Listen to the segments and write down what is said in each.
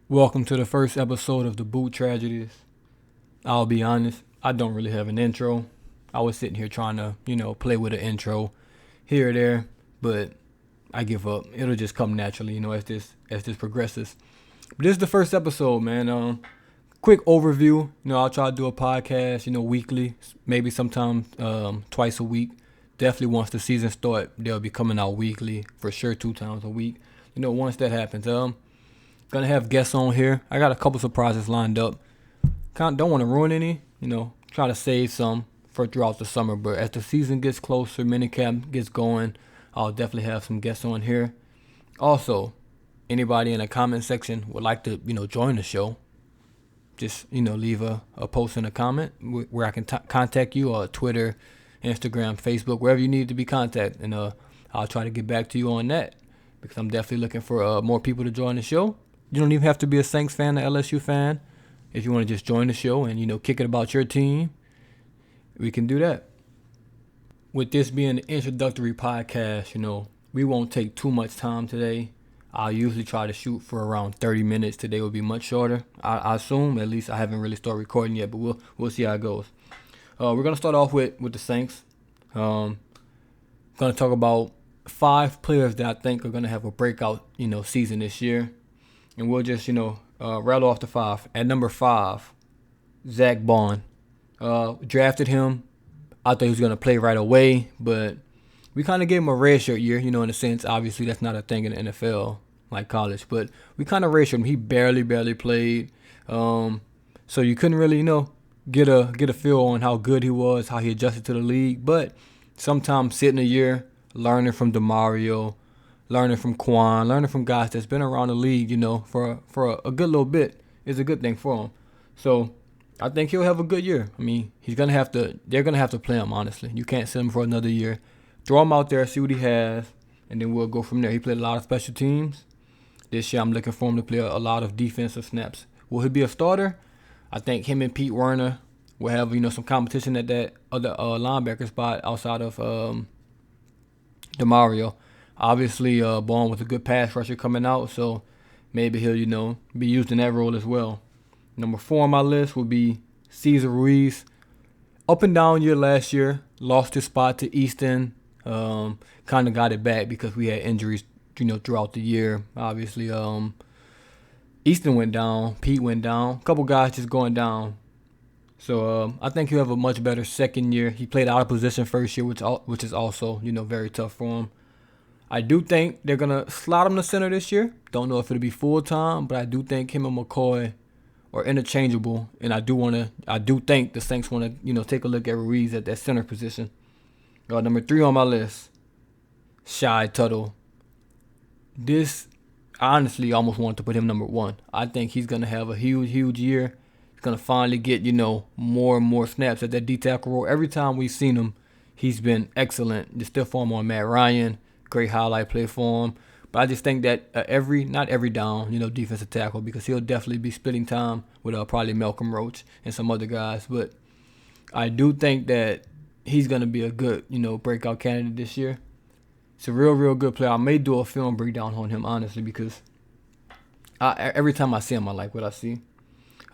Welcome to the first episode of DaBoot Tragedies. I'll be honest, I don't really have an intro. I was sitting here trying to, play with an intro here or there, but I give up. It'll just come naturally, as this progresses. But this is the first episode, man. Quick overview. I'll try to do a podcast, weekly, maybe sometimes twice a week. Definitely once the season starts, they'll be coming out weekly, for sure 2 times a week. Once that happens. Gonna have guests on here. I got a couple surprises lined up. Don't want to ruin any, try to save some for throughout the summer. But as the season gets closer, minicamp gets going, I'll definitely have some guests on here. Also, anybody in the comment section would like to, join the show, just, leave a post in a comment where I can contact you, or Twitter, Instagram, Facebook, wherever you need to be contacted. And I'll try to get back to you on that, because I'm definitely looking for more people to join the show. You don't even have to be a Saints fan or LSU fan. If you want to just join the show and, kick it about your team, we can do that. With this being an introductory podcast, we won't take too much time today. I usually try to shoot for around 30 minutes. Today will be much shorter. I assume, at least I haven't really started recording yet, but we'll see how it goes. We're going to start off with the Saints. Going to talk about 5 players that I think are going to have a breakout, season this year. And we'll just, rattle off the 5. At number 5, Zach Bond. Drafted him. I thought he was going to play right away, but we kind of gave him a red shirt year, in a sense. Obviously, that's not a thing in the NFL like college, but we kind of red shirted him. He barely played. So you couldn't really, get a feel on how good he was, how he adjusted to the league. But sometimes sitting a year, learning from DeMario, learning from Quan, learning from guys that's been around the league, for a good little bit is a good thing for him. So I think he'll have a good year. I mean, they're going to have to play him, honestly. You can't send him for another year. Throw him out there, see what he has, and then we'll go from there. He played a lot of special teams. This year I'm looking for him to play a lot of defensive snaps. Will he be a starter? I think him and Pete Werner will have, some competition at that other linebacker spot outside of DeMario. Obviously, Bond was a good pass rusher coming out, so maybe he'll, be used in that role as well. Number 4 on my list would be Cesar Ruiz. Up and down year last year, lost his spot to Easton. Kind of got it back because we had injuries, throughout the year. Obviously, Easton went down, Pete went down, a couple guys just going down. So I think he'll have a much better second year. He played out of position first year, which is also, very tough for him. I do think they're going to slot him to center this year. Don't know if it'll be full-time, but I do think him and McCoy are interchangeable. And I do think the Saints want to, take a look at Ruiz at that center position. Number 3 on my list, Shy Tuttle. This, I honestly almost wanted to put him number 1. I think he's going to have a huge year. He's going to finally get, more and more snaps at that D-tackle role. Every time we've seen him, he's been excellent. Just still for him on Matt Ryan. Great highlight play for him. But I just think that not every down, defensive tackle, because he'll definitely be splitting time with probably Malcolm Roach and some other guys. But I do think that he's going to be a good, breakout candidate this year. It's a real good player. I may do a film breakdown on him, honestly, because every time I see him, I like what I see.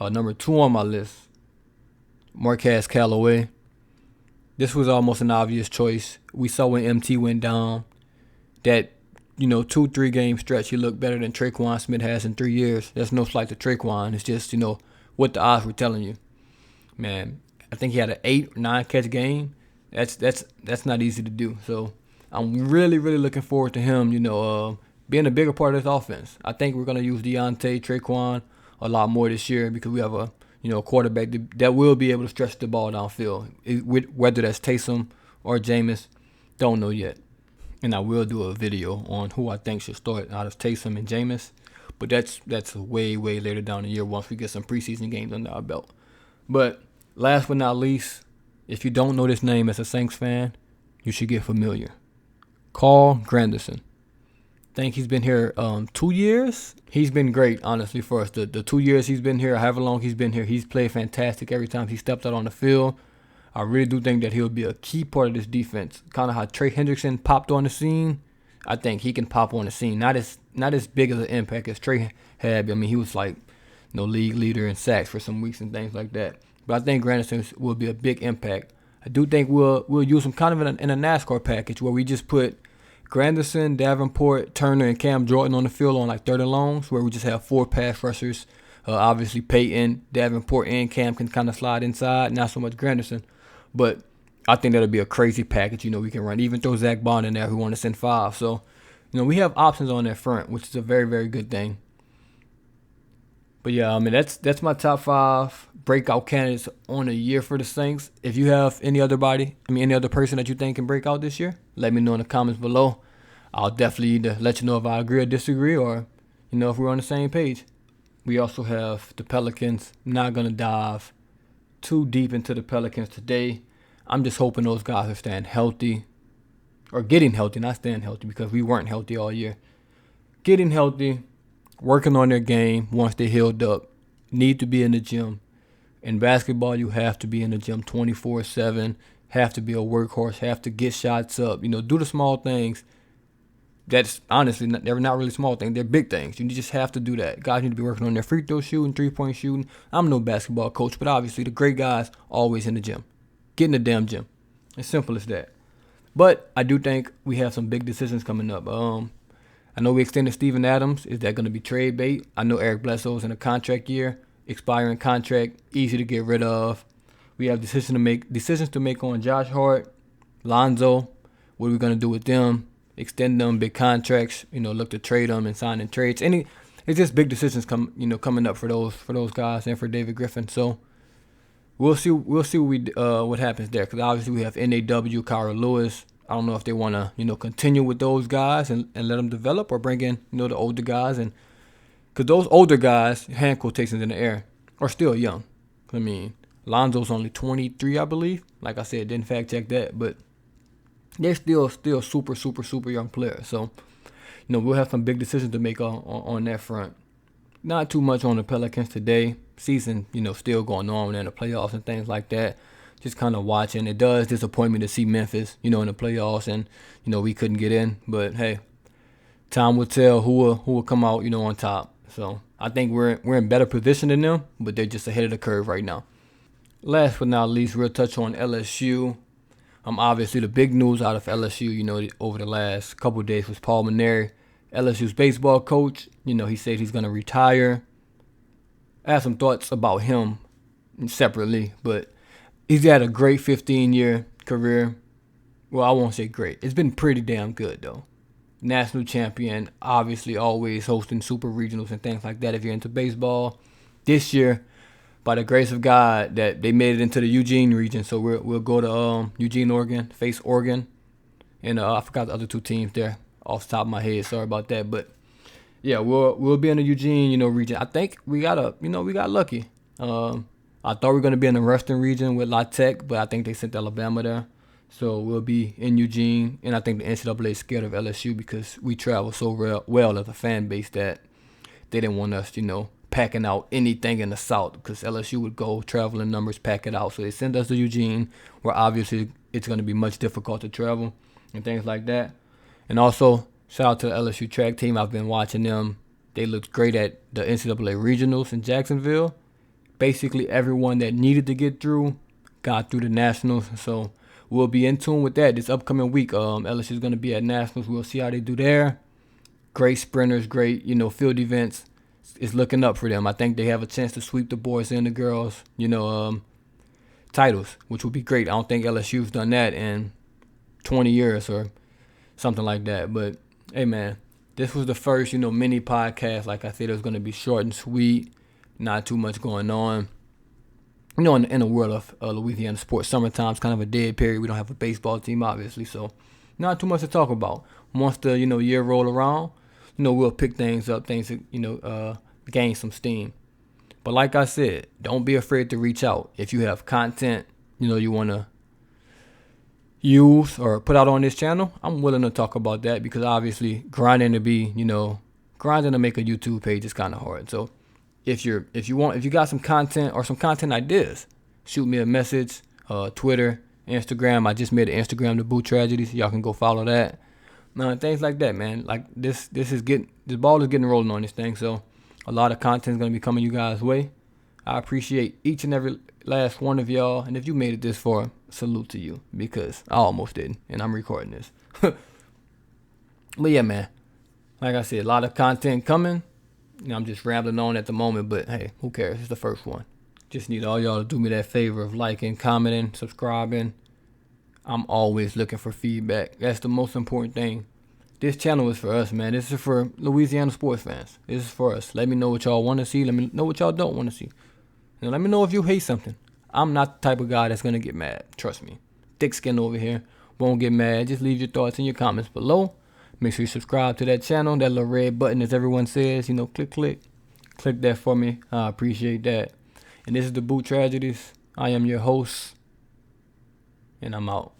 Number 2 on my list, Marquez Callaway. This was almost an obvious choice. We saw when MT went down that, 2-3 game stretch, he looked better than Traquan Smith has in 3 years. There's no slight to Traquan. It's just, what the odds were telling you. Man, I think he had an 8 or 9 catch game. That's not easy to do. So I'm really looking forward to him, being a bigger part of this offense. I think we're going to use Deontay, Traquan a lot more this year because we have a quarterback that will be able to stretch the ball downfield. Whether that's Taysom or Jameis, don't know yet. And I will do a video on who I think should start out of Taysom and Jameis. But that's way later down the year once we get some preseason games under our belt. But last but not least, if you don't know this name as a Saints fan, you should get familiar. Carl Granderson. Think he's been here 2 years. He's been great, honestly, for us. The 2 years he's been here, however long he's been here, he's played fantastic every time he stepped out on the field. I really do think that he'll be a key part of this defense. Kind of how Trey Hendrickson popped on the scene. I think he can pop on the scene. Not as not as big of an impact as Trey had. I mean, he was like league leader in sacks for some weeks and things like that. But I think Granderson will be a big impact. I do think we'll use him kind of in a NASCAR package where we just put Granderson, Davenport, Turner, and Cam Jordan on the field on like third and longs, where we just have 4 pass rushers. Obviously, Peyton, Davenport, and Cam can kind of slide inside. Not so much Granderson, but I think that'll be a crazy package. We can run. Even throw Zach Bond in there who want to send 5. So, we have options on that front, which is a very, very good thing. But yeah, I mean, that's my top 5 breakout candidates on a year for the Saints. If you have any other person that you think can break out this year, let me know in the comments below. I'll definitely either let you know if I agree or disagree, or if we're on the same page. We also have the Pelicans. I'm not gonna dive too deep into the Pelicans today. I'm just hoping those guys are staying healthy, or getting healthy, not staying healthy, because we weren't healthy all year. Getting healthy, working on their game once they're healed up, need to be in the gym. In basketball, you have to be in the gym 24/7, have to be a workhorse, have to get shots up, do the small things. That's honestly, they're not really small things. They're big things. You just have to do that. Guys need to be working on their free throw shooting, 3-point shooting. I'm no basketball coach, but obviously the great guys always in the gym. Get in the damn gym. As simple as that. But I do think we have some big decisions coming up. I know we extended Steven Adams. Is that going to be trade bait? I know Eric Bledsoe's in a contract year, expiring contract, easy to get rid of. We have decisions to make on Josh Hart, Lonzo. What are we going to do with them? Extend them, big contracts. Look to trade them and sign in trades. It's just big decisions coming up for those guys and for David Griffin. So we'll see what happens there, because obviously we have NAW, Kyra Lewis. I don't know if they want to, continue with those guys and let them develop, or bring in, the older guys. And because those older guys, hand quotations in the air, are still young. I mean, Lonzo's only 23, I believe. Like I said, didn't fact check that, but they're still super, super, super young players. So, we'll have some big decisions to make on that front. Not too much on the Pelicans today. Season, still going on in the playoffs and things like that. Just kind of watching. It does disappoint me to see Memphis, in the playoffs, and we couldn't get in. But hey, time will tell who will come out, on top. So I think we're in better position than them, but they're just ahead of the curve right now. Last but not least, we'll touch on LSU. Obviously the big news out of LSU, over the last couple of days was Paul Maneri, LSU's baseball coach. He said he's gonna retire. I have some thoughts about him separately, but he's had a great 15-year career. Well, I won't say great. It's been pretty damn good, though. National champion, obviously always hosting super regionals and things like that if you're into baseball. This year, by the grace of God, that they made it into the Eugene region. So we'll go to Eugene, Oregon, face Oregon. And I forgot the other 2 teams there off the top of my head. Sorry about that. But, yeah, we'll be in the Eugene, region. I think we got lucky. I thought we were going to be in the Western region with La Tech, but I think they sent Alabama there. So we'll be in Eugene. And I think the NCAA is scared of LSU because we travel so well as a fan base that they didn't want us, packing out anything in the South, because LSU would go traveling numbers, pack it out. So they sent us to Eugene, where obviously it's going to be much difficult to travel and things like that. And also, shout out to the LSU track team. I've been watching them. They looked great at the NCAA regionals in Jacksonville. Basically, everyone that needed to get through got through the Nationals. So we'll be in tune with that this upcoming week. LSU is going to be at Nationals. We'll see how they do there. Great sprinters, great, field events. It's looking up for them. I think they have a chance to sweep the boys and the girls, titles, which would be great. I don't think LSU's done that in 20 years or something like that. But, hey, man, this was the first, mini podcast. Like I said, it was going to be short and sweet, not too much going on. In the world of Louisiana sports, summertime's kind of a dead period. We don't have a baseball team, obviously, so not too much to talk about. Once the, year roll around, we'll pick things up, gain some steam. But like I said, don't be afraid to reach out. If you have content, you want to use or put out on this channel, I'm willing to talk about that, because obviously grinding to make a YouTube page is kind of hard. So if you got some content or some content ideas, shoot me a message, Twitter, Instagram. I just made an Instagram, DaBoot Tragedies. Y'all can go follow that. Things like that, man. Like this ball is getting rolling on this thing. So a lot of content is gonna be coming you guys' way. I appreciate each and every last one of y'all. And if you made it this far, salute to you, because I almost didn't, and I'm recording this. But yeah, man. Like I said, a lot of content coming. I'm just rambling on at the moment, but hey, who cares? It's the first one. Just need all y'all to do me that favor of liking, commenting, subscribing. I'm always looking for feedback. That's the most important thing. This channel is for us, man. This is for Louisiana sports fans. This is for us. Let me know what y'all want to see. Let me know what y'all don't want to see. And let me know if you hate something. I'm not the type of guy that's going to get mad. Trust me. Thick skin over here. Won't get mad. Just leave your thoughts in your comments below. Make sure you subscribe to that channel. That little red button, as everyone says. Click that for me. I appreciate that. And this is DaBoot Tragedies. I am your host. And I'm out.